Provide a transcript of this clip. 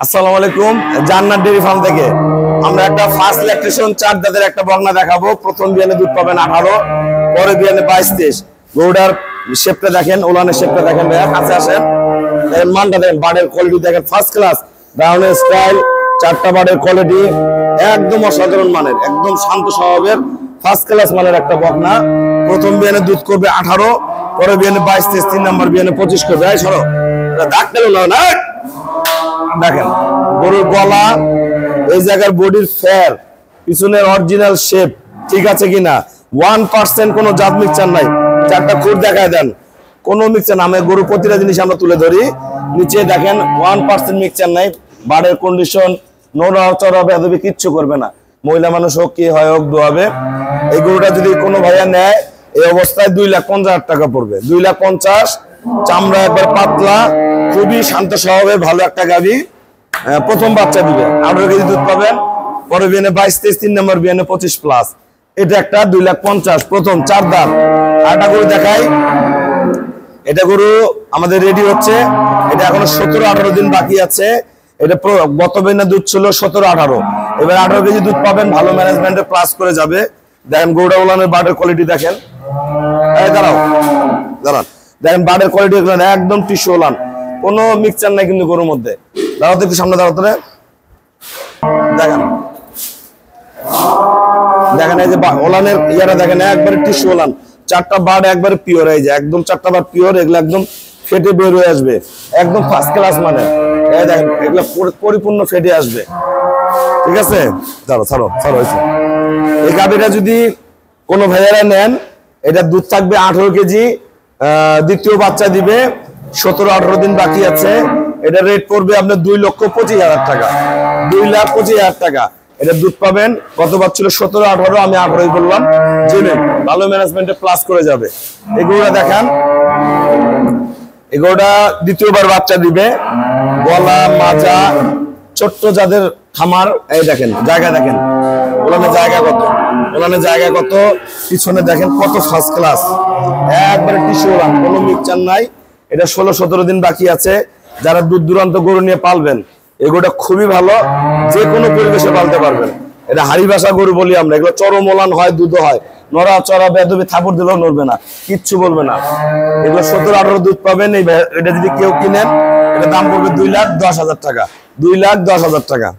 আসসালামু আলাইকুম, জান্নাত ডেইরি ফার্ম থেকে আমরা একটা ফার্স্ট ল্যাকটেশন 4 দাঁতের একটা বকনা দেখাবো। প্রথম বিয়ানে দুধ পাবেন 18, পরে বিয়ানে 22-23। গরুটার শেপটা দেখেন, ওলানের শেপটা দেখেন, ভাইয়া কাছে আসেন, দেখেন মানটা দেখেন, বাড়ের কোয়ালিটি দেখেন ফার্স্ট ক্লাস, ব্রাউনের স্টাইল, 4টা বাড়ের কোয়ালিটি একদম অসাধারণ মানের, একদম শান্ত স্বভাবের ফার্স্ট ক্লাস মানের একটা বকনা। প্রথম বিয়ানে দুধ করবে 18, পরে বিয়ানে 22-23, 3 নাম্বার বিয়ানে 25 করবে। এই সরো, দাগ পেল না। দেখেন গরুর গলা, এই জায়গার বডির ফেয়ার, পিছনের অরিজিনাল শেপ ঠিক আছে কিনা, 1% কোনো জাত মিক্সচার নাই। 4টা খুর দেখায় দেন, কোনো মিক্সচার না। আমি গরু প্রতিটা জিনিস আমরা তুলে ধরি। নিচে দেখেন 1% মিক্সচার নাই। বাড়ের কন্ডিশন, নড়াচড়া বেদবি কিচ্ছু করবে না। মহিলা মানুষ হোক কি হয় হোক দোয়াবে। এই গরুটা যদি কোনো ভাইয়া নেয় এই অবস্থায় 2,50,000 টাকা পড়বে। 2,50,000, চামড়া একবার পাতলা, খুবই শান্ত স্বভাবের ভালো একটা গাভী। প্রথম বাচ্চা দিবে, 18 কেজি দুধ পাবেন। পরে বিয়ানে 22-23, 3 নম্বর বিয়ানে 25+। এটা একটা 2,50,000 প্রথম 4 দাঁত। আরেকটা গরু দেখাই, এটা গরু আমাদের রেডি হচ্ছে। এটা এখনো 17-18 দিন বাকি আছে। এটা গত বিয়ানে দুধ ছিল 17-18, এবার 18 কেজি দুধ পাবেন। ভালো ম্যানেজমেন্টে প্লাস করে যাবে। দেখেন গরুটা ওলানের বাটের কোয়ালিটি দেখেন, দাঁড়ান দেখেন বাটের কোয়ালিটি একদম টিস্যু ওলান, কোনো মিক্সচার নাই কিন্তু গরুর মধ্যে। দাঁড়াতে একটু সামনে দাঁড়াতে দেখেন, দেখেন এই যে ওলানের ইয়ারা দেখেন একবারে টিস্যু ওলান। 4টা বার্ড একবারে পিওর, এই যে একদম 4টা বার্ড পিওর, এগুলো একদম ফেটে বের হয়ে আসবে, একদম ফার্স্ট ক্লাস মানে। এই দেখেন এগুলো পরিপূর্ণ ফেটে আসবে, ঠিক আছে। ছাড়ো হয়েছে। এই গাভীটা যদি কোনো ভাইয়ারা নেন, এটা দুধ থাকবে 18 কেজি, দ্বিতীয় বাচ্চা দিবে, 17-18 দিন বাকি আছে। এটা রেট পড়বে আপনার 2,25,000 টাকা। 2,25,000 টাকা এটা দুধ পাবেন। গতবার ছিল 17-18, আমি 18 বললাম। জেনে ভালো ম্যানেজমেন্টে প্লাস করে যাবে। এগুলোটা দেখেন, এগুলোটা দ্বিতীয়বার বাচ্চা দিবে। গলা মাজা ছোট্ট যাদের খামার, এই দেখেন জায়গা দেখেন, ওলানের জায়গা কত, পিছনে দেখেন কত ফার্স্ট ক্লাস, একবারে টিস্যু ওলান, কোনো মিক্সচার নাই। এটা 16-17 দিন বাকি আছে। যারা দূর দূরান্ত গরু নিয়ে পালবেন, এগুলোটা খুবই ভালো, যে কোনো পরিবেশে পালতে পারবেন। এটা হাড়ি ভাষা গরু বলি আমরা। এগুলো চরম ওলান হয়, দুধ হয়, নড়া চড়া বেদবি থাপড় দিলেও নড়বে না, কিচ্ছু বলবে না। এগুলো 17-18 দুধ পাবেন। এটা যদি কেউ কিনেন, এটা দাম পড়বে 2,10,000 টাকা। 2,10,000 টাকা।